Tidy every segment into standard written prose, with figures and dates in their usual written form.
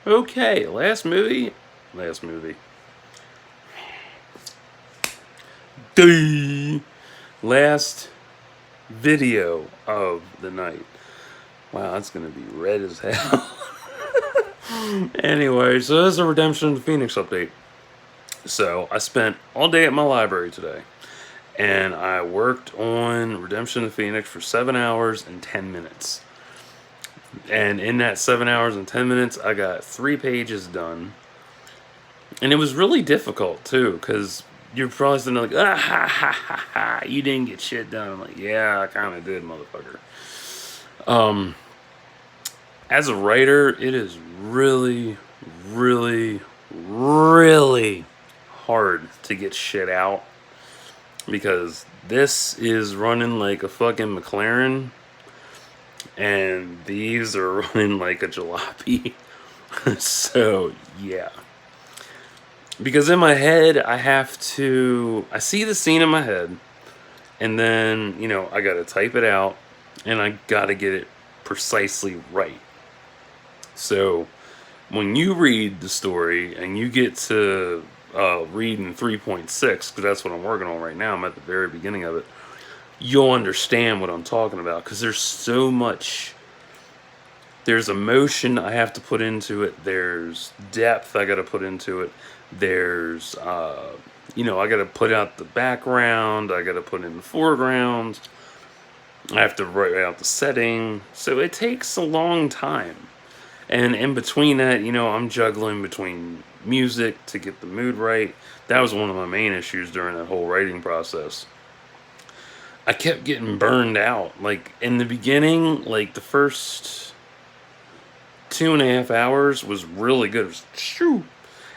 Okay, last movie. The last video of the night. Wow, that's gonna be red as hell. Anyway, so this is a Redemption of the Phoenix update. So I spent all day at my library today, and I worked on Redemption of the Phoenix for 7 hours and 10 minutes. And in that 7 hours and 10 minutes, I got 3 pages done. And it was really difficult too, because you're probably sitting there like, ah, ha, ha, ha, ha, you didn't get shit done. I'm like, yeah, I kind of did, motherfucker. As a writer, it is really, really, really hard to get shit out, because this is running like a fucking McLaren, and these are running like a jalopy. So, yeah. Because in my head, I see the scene in my head, and then, I gotta type it out, and I gotta get it precisely right. So, when you read the story, and you get to read in 3.6, because that's what I'm working on right now, I'm at the very beginning of it, you'll understand what I'm talking about, because there's emotion I have to put into it, there's depth I gotta put into it, there's I gotta put out the background, I gotta put in the foreground, I have to write out the setting, so it takes a long time. And in between that, I'm juggling between music to get the mood right. That was one of my main issues during that whole writing process. I kept getting burned out. Like, in the beginning, like, the first 2.5 hours was really good. It was shoo.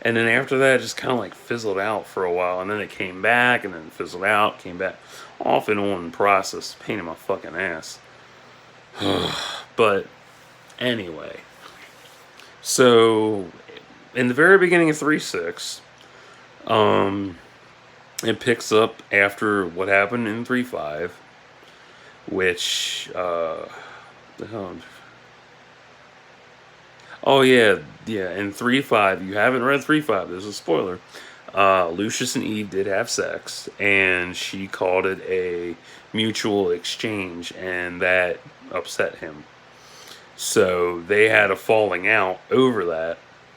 And then after that, it just kind of like fizzled out for a while. And then it came back, and then fizzled out, came back. Off and on process. Pain in my fucking ass. But anyway. So, in the very beginning of 3.6, it picks up after what happened in 3.5, which, the hell? Oh, yeah, in 3.5, you haven't read 3.5, there's a spoiler. Lucius and Eve did have sex, and she called it a mutual exchange, and that upset him. So they had a falling out over that,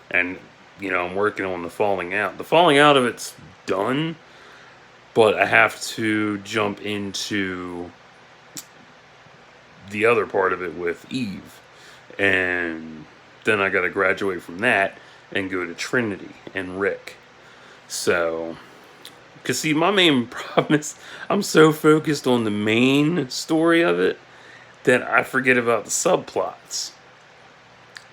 and I'm working on the falling out. The falling out of it's done, but I have to jump into the other part of it with Eve, and then I got to graduate from that and go to Trinity and Rick. So, because see, my main problem is I'm so focused on the main story of it that I forget about the subplots.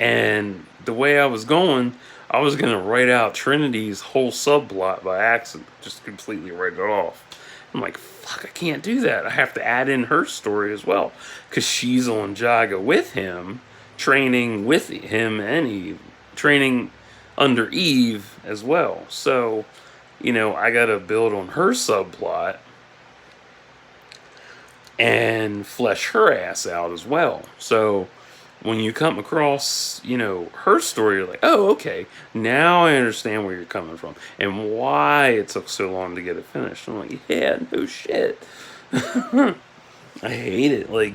And the way I was going to write out Trinity's whole subplot by accident, just completely write it off. I'm like, fuck, I can't do that. I have to add in her story as well, because she's on Jaga with him, training with him and Eve, training under Eve as well. So, I gotta build on her subplot and flesh her ass out as well. So when you come across, her story, you're like, oh, okay, now I understand where you're coming from and why it took so long to get it finished. I'm like, yeah, no shit. I hate it. Like,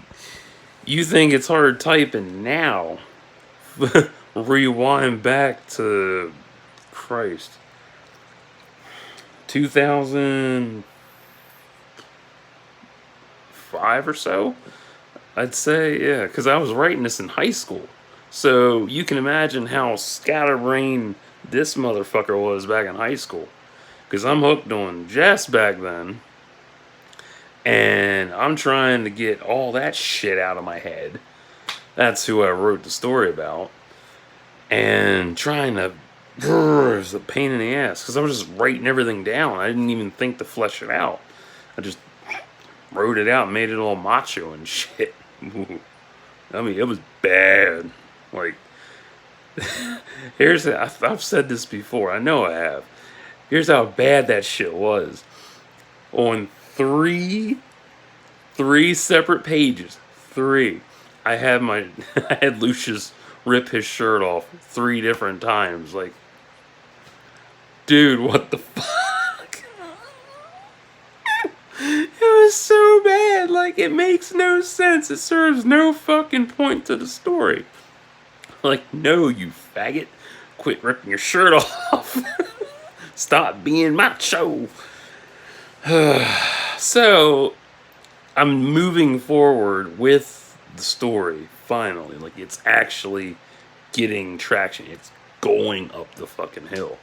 you think it's hard typing now. Rewind back to, Christ, 2005 or so, I'd say, yeah, because I was writing this in high school. So you can imagine how scatterbrained this motherfucker was back in high school. Because I'm hooked on Jess back then, and I'm trying to get all that shit out of my head. That's who I wrote the story about. And trying to, it was a pain in the ass, because I was just writing everything down. I didn't even think to flesh it out. I just wrote it out and made it all macho and shit. I mean, it was bad. Like, I've said this before. I know I have. Here's how bad that shit was. On three separate pages, I had I had Lucius rip his shirt off 3 different times. Like, dude, what the fuck? It was so bad. Like, it makes no sense. It serves no fucking point to the story. Like, no, you faggot. Quit ripping your shirt off. Stop being macho. So, I'm moving forward with the story, finally. Like, it's actually getting traction. It's going up the fucking hill.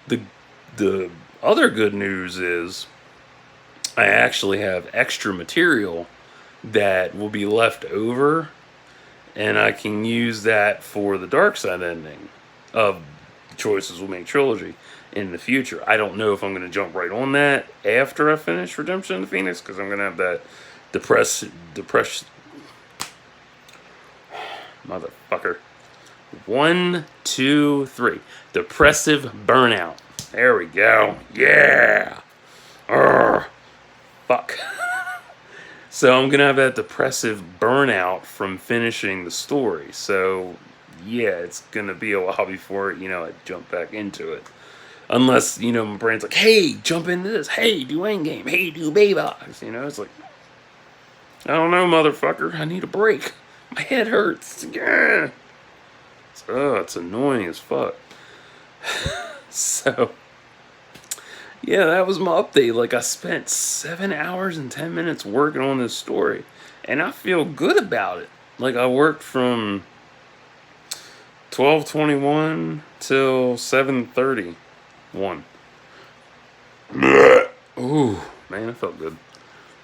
The other good news is I actually have extra material that will be left over, and I can use that for the dark side ending of Choices Will Make trilogy in the future. I don't know if I'm going to jump right on that after I finish Redemption of the Phoenix, because I'm going to have that depression, motherfucker. 1, 2, 3. Depressive burnout. There we go. Yeah. Urgh. Fuck. So I'm gonna have that depressive burnout from finishing the story. So yeah, it's gonna be a while before, I jump back into it. Unless, my brain's like, hey, jump into this. Hey, do Endgame. Hey, do Baybox. It's like, I don't know, motherfucker. I need a break. My head hurts. Yeah. It's annoying as fuck. So, yeah, that was my update. Like, I spent 7 hours and 10 minutes working on this story, and I feel good about it. Like, I worked from 12:21 till 7:31. Ooh, man, it felt good.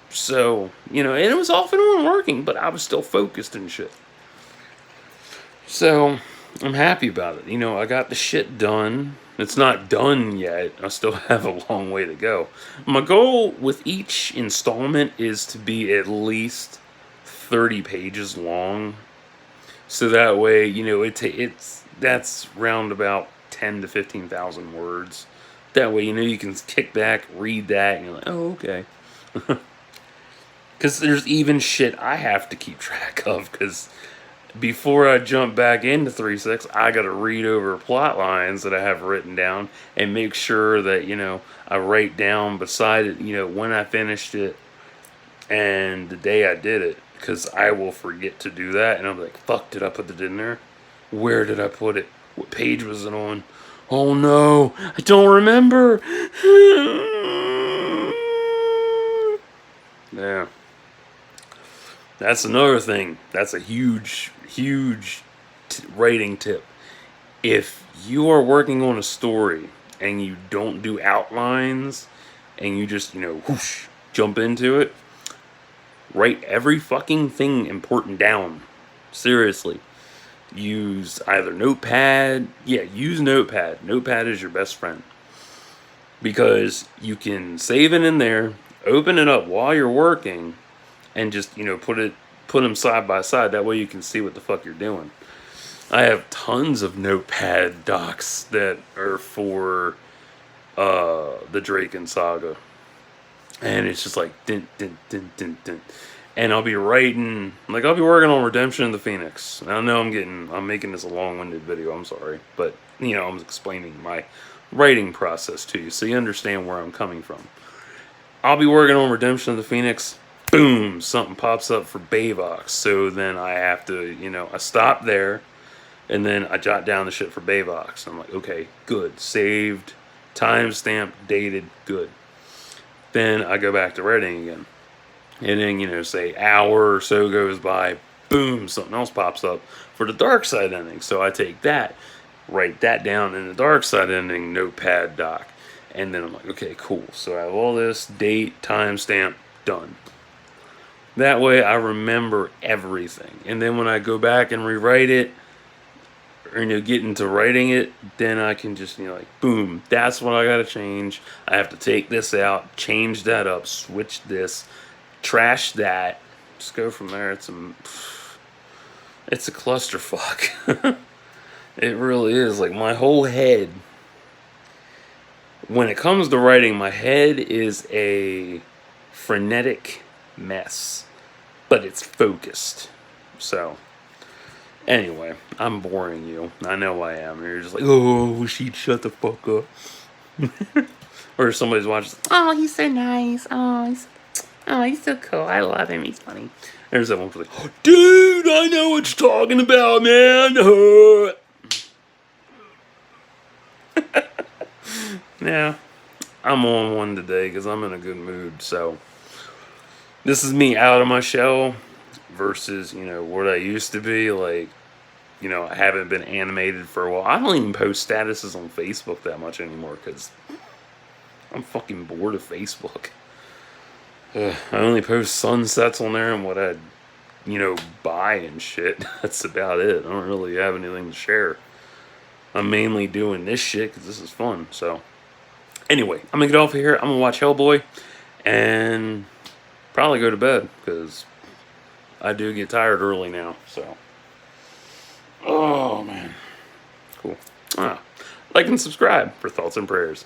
So, and it was off and on working, but I was still focused and shit. So, I'm happy about it. I got the shit done. It's not done yet. I still have a long way to go. My goal with each installment is to be at least 30 pages long. So that way, that's round about 10 to 15,000 words. That way, you can kick back, read that, and you're like, oh, okay. Because there's even shit I have to keep track of, because before I jump back into 3.6, I got to read over plot lines that I have written down and make sure that, I write down beside it, when I finished it and the day I did it. Because I will forget to do that. And I'm like, fuck, did I put it in there? Where did I put it? What page was it on? Oh no, I don't remember. Yeah. That's another thing. That's a huge writing tip. If you are working on a story and you don't do outlines and you just, whoosh, jump into it, write every fucking thing important down. Seriously. Use either Notepad. Yeah, use Notepad. Notepad is your best friend. Because you can save it in there, open it up while you're working, and just, put them side by side. That way you can see what the fuck you're doing. I have tons of Notepad docs that are for the Drakensaga. And it's just like, din, din, din, din, din. And I'll be working on Redemption of the Phoenix. I know I'm making this a long-winded video, I'm sorry. But, I'm explaining my writing process to you so you understand where I'm coming from. I'll be working on Redemption of the Phoenix. Boom, something pops up for Bayvox. So then I have to, I stop there, and then I jot down the shit for Bayvox. I'm like, okay, good. Saved, timestamp, dated, good. Then I go back to writing again. And then, say hour or so goes by, boom, something else pops up for the dark side ending. So I take that, write that down in the dark side ending Notepad doc. And then I'm like, okay, cool. So I have all this, date, timestamp, done. That way I remember everything. And then when I go back and rewrite it, or, get into writing it, then I can just, boom, that's what I got to change. I have to take this out, change that up, switch this, trash that, just go from there. It's a clusterfuck. It really is. Like, my whole head, when it comes to writing, my head is a frenetic mess, but it's focused. So, Anyway, I'm boring you. I know I am. You're just like, oh, she'd shut the fuck up. Or somebody's watching, oh, he's so nice. Oh, he's so cool. I love him. He's funny. There's that one for like, oh, dude, I know what you're talking about, man. Yeah, I'm on one today because I'm in a good mood. So this is me out of my shell versus, what I used to be. Like, I haven't been animated for a while. I don't even post statuses on Facebook that much anymore because I'm fucking bored of Facebook. I only post sunsets on there and what I, buy and shit. That's about it. I don't really have anything to share. I'm mainly doing this shit because this is fun. So, anyway, I'm gonna get off of here. I'm gonna watch Hellboy and probably go to bed because I do get tired early now. So, oh man, cool. Like and subscribe for thoughts and prayers.